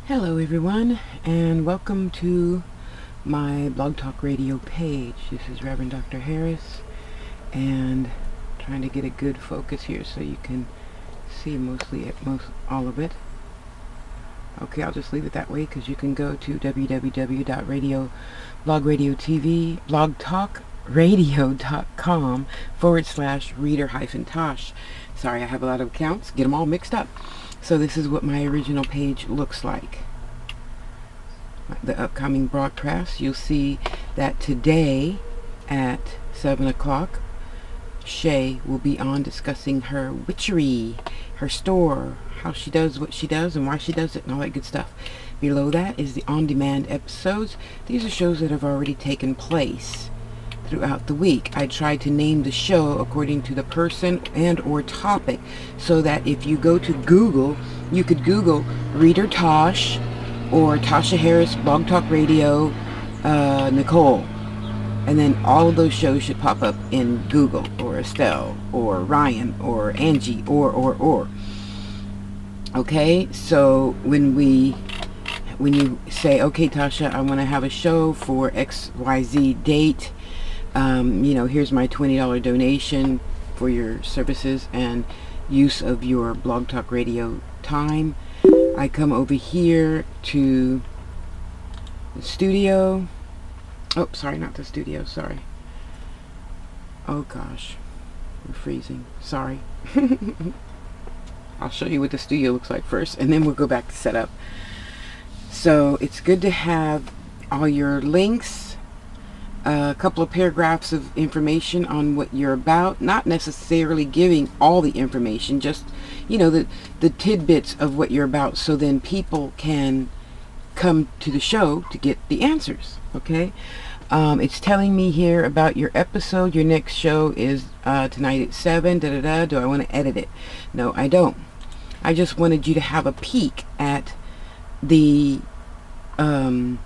Hello everyone, and welcome to my Blog Talk Radio page. This is Reverend Dr. Harris, and trying to get a good focus here so you can see all of it. Okay, I'll just leave it that way because you can go to blogtalkradio.com/reader-tosh. Sorry, I have a lot of accounts, get them all mixed up. So this is what my original page looks like. The upcoming broadcast, you'll see that today at 7 o'clock, Shay will be on discussing her witchery, her store, how she does what she does and why she does it and all that good stuff. Below that is the on-demand episodes. These are shows that have already taken place throughout the week. I tried to name the show according to the person and or topic so that if you go to Google, you could Google Reader Tosh or Tasha Harris Blog Talk Radio Nicole, and then all of those shows should pop up in Google, or Estelle or Ryan or Angie or okay. So when you say, okay Tasha, I want to have a show for XYZ date, here's my $20 donation for your services and use of your Blog Talk Radio time. I come over here to the studio. Oh, sorry, not the studio, sorry. Oh gosh, we're freezing, sorry. I'll show you what the studio looks like first, and then we'll go back to setup. So it's good to have all your links, a couple of paragraphs of information on what you're about, not necessarily giving all the information, just the tidbits of what you're about, so then people can come to the show to get the answers. Okay, it's telling me here about your episode. Your next show is tonight at 7. Do I want to edit it? No, I don't. I just wanted you to have a peek at the my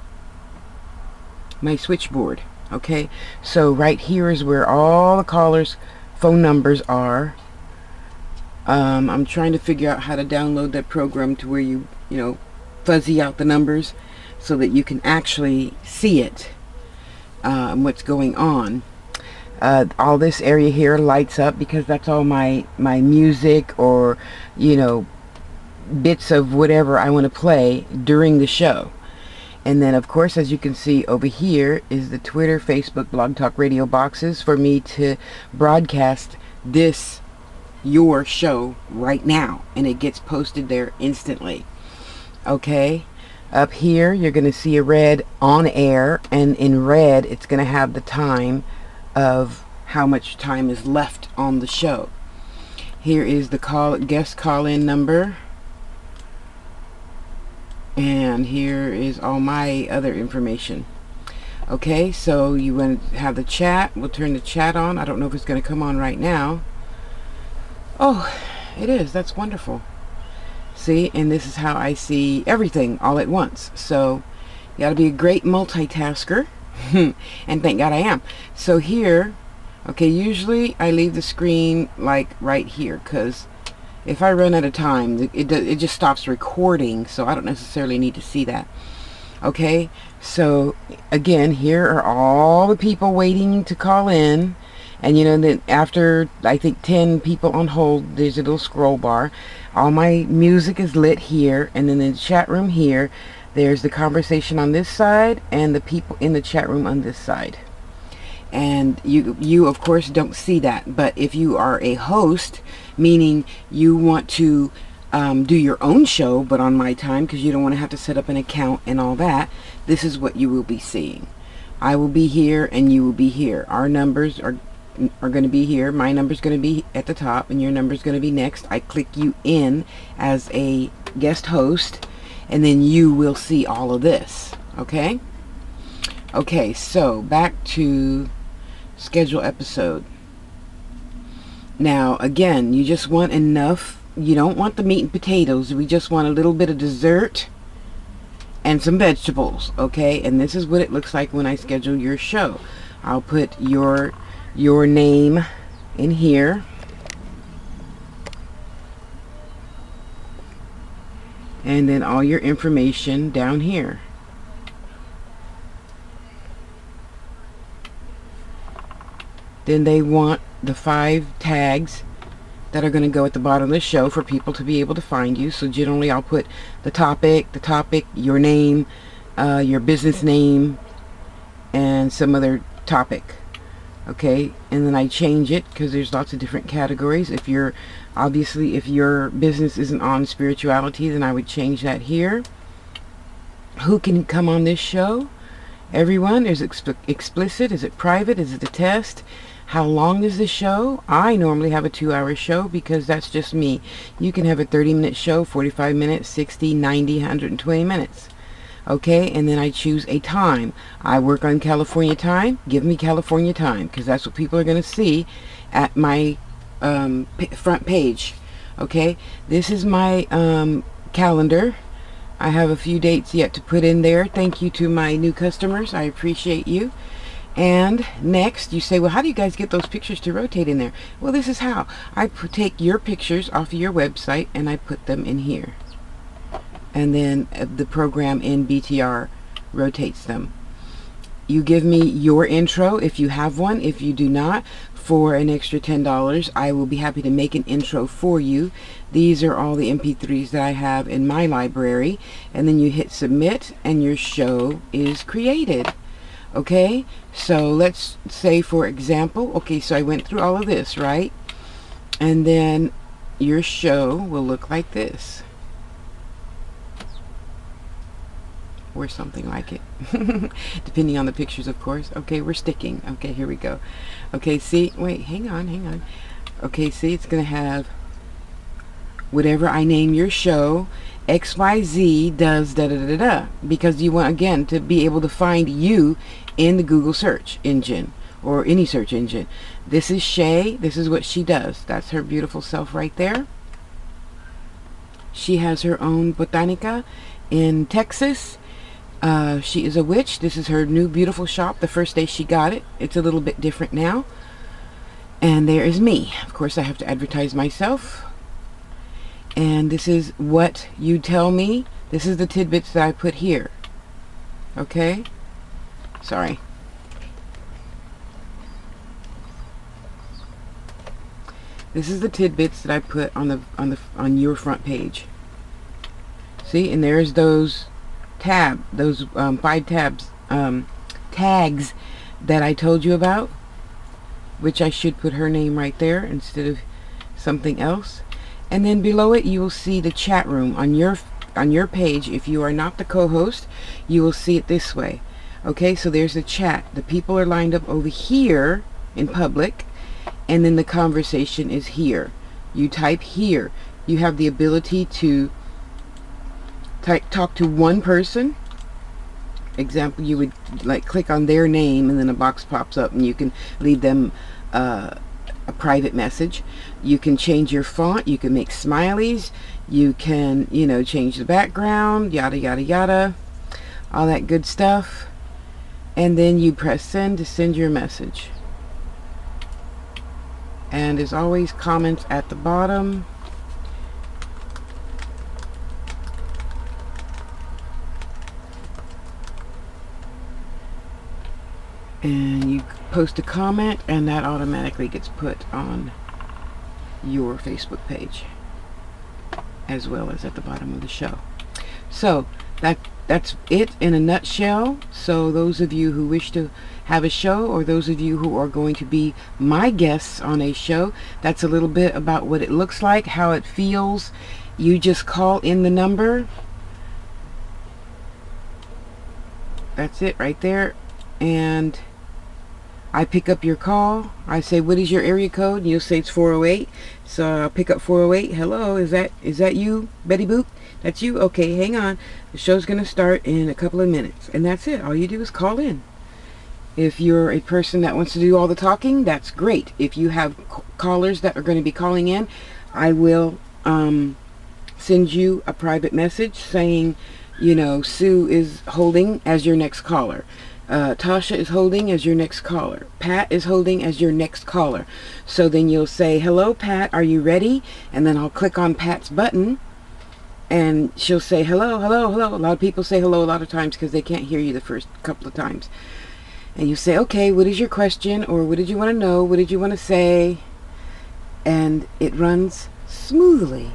switchboard. Okay, so right here is where all the callers' phone numbers are. I'm trying to figure out how to download that program to where you fuzzy out the numbers so that you can actually see it, what's going on. All this area here lights up because that's all my music or bits of whatever I want to play during the show. And then of course, as you can see over here is the Twitter, Facebook, Blog Talk Radio boxes for me to broadcast your show right now, and it gets posted there instantly. Okay, up here you're going to see a red on air, and in red it's going to have the time of how much time is left on the show. Here is the guest call-in number, and here is all my other information. Okay, so you want to have the chat. We'll turn the chat on. I don't know if it's going to come on right now. Oh, it is. That's wonderful. See, and this is how I see everything all at once. So you got to be a great multitasker. And thank God I am. So here, okay, usually I leave the screen like right here, because if I run out of time, it just stops recording, so I don't necessarily need to see that. Okay, so again, here are all the people waiting to call in. And then after I think 10 people on hold, there's a little scroll bar. All my music is lit here, and then in the chat room here, there's the conversation on this side and the people in the chat room on this side. And you of course don't see that, but if you are a host, meaning you want to do your own show but on my time, because you don't want to have to set up an account and all that, this is what you will be seeing. I will be here and you will be here. Our numbers are going to be here. My number's going to be at the top and your number's going to be next. I click you in as a guest host, and then you will see all of this. Okay, so back to schedule episode. Now again, you just want enough. You don't want the meat and potatoes. We just want a little bit of dessert and some vegetables. Okay, and this is what it looks like when I schedule your show. I'll put your name in here. and then all your information down here. Then they want the 5 tags that are going to go at the bottom of the show for people to be able to find you. So generally I'll put the topic, your name, your business name, and some other topic. Okay, and then I change it because there's lots of different categories. If you're obviously, if your business isn't on spirituality, then I would change that here. Who can come on this show? Everyone. Is it explicit? Is it private? Is it a test? How long is the show? I normally have a 2-hour show because that's just me. You can have a 30-minute show, 45 minutes, 60, 90, 120 minutes. Okay, and then I choose a time. I work on California time. Give me California time because that's what people are going to see at my front page. Okay, this is my calendar. I have a few dates yet to put in there. Thank you to my new customers. I appreciate you. And next, you say, well, how do you guys get those pictures to rotate in there? Well, this is how. I take your pictures off of your website and I put them in here. And then the program in BTR rotates them. You give me your intro if you have one. If you do not, for an extra $10, I will be happy to make an intro for you. These are all the MP3s that I have in my library. And then you hit submit and your show is created. Okay, so let's say, for example, okay, so I went through all of this, right? And then your show will look like this. Or something like it. Depending on the pictures, of course. Okay, we're sticking. Okay, here we go. Okay, see, wait, hang on. Okay, see, it's going to have whatever I name your show. XYZ does da-da-da-da-da, because you want, again, to be able to find you in the Google search engine or any search engine. This is Shay. This is what she does. That's her beautiful self right there. She has her own botanica in Texas. She is a witch. This is her new beautiful shop. The first day she got it. It's a little bit different now. And there is me. Of course, I have to advertise myself. And this is what you tell me. This is the tidbits that I put here. Okay? Sorry. This is the tidbits that I put on your front page. See, and there's those those 5 tags that I told you about, which I should put her name right there instead of something else. And then below it you will see the chat room on your page. If you are not the co-host, you will see it this way. Okay, so there's the chat. The people are lined up over here in public, and then the conversation is here. You type here. You have the ability to talk to one person. Example, you would like click on their name and then a box pops up and you can leave them a private message. You can change your font. You can make smileys. You can, you know, change the background, yada yada yada, all that good stuff. And then you press send to send your message. And as always, comments at the bottom. And you post a comment and that automatically gets put on your Facebook page as well as at the bottom of the show. So that's it in a nutshell. So those of you who wish to have a show, or those of you who are going to be my guests on a show, that's a little bit about what it looks like, how it feels. You just call in the number. That's it right there. And I pick up your call. I say, what is your area code? And you'll say it's 408. So I'll pick up 408. Hello, is that you, Betty Boop? That's you? Okay, hang on. The show's going to start in a couple of minutes. And that's it. All you do is call in. If you're a person that wants to do all the talking, that's great. If you have callers that are going to be calling in, I will send you a private message saying, you know, Sue is holding as your next caller. Tasha is holding as your next caller. Pat is holding as your next caller. So then you'll say, hello Pat, are you ready? And then I'll click on Pat's button and she'll say hello, hello, hello. A lot of people say hello a lot of times because they can't hear you the first couple of times. And you say, okay, what is your question? Or what did you want to know? What did you want to say? And it runs smoothly.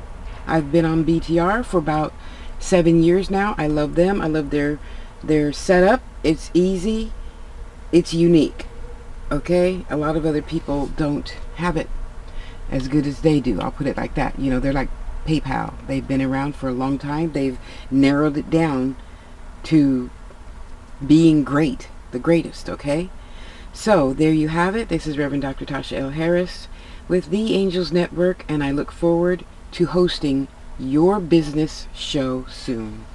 I've been on BTR for about 7 years now. I love them. I love their setup. It's easy. It's unique. Okay? A lot of other people don't have it as good as they do. I'll put it like that. You know, they're like PayPal. They've been around for a long time. They've narrowed it down to being great, the greatest, okay? So there you have it. This is Reverend Dr. Tasha L. Harris with the Angels Network, and I look forward to hosting your business show soon.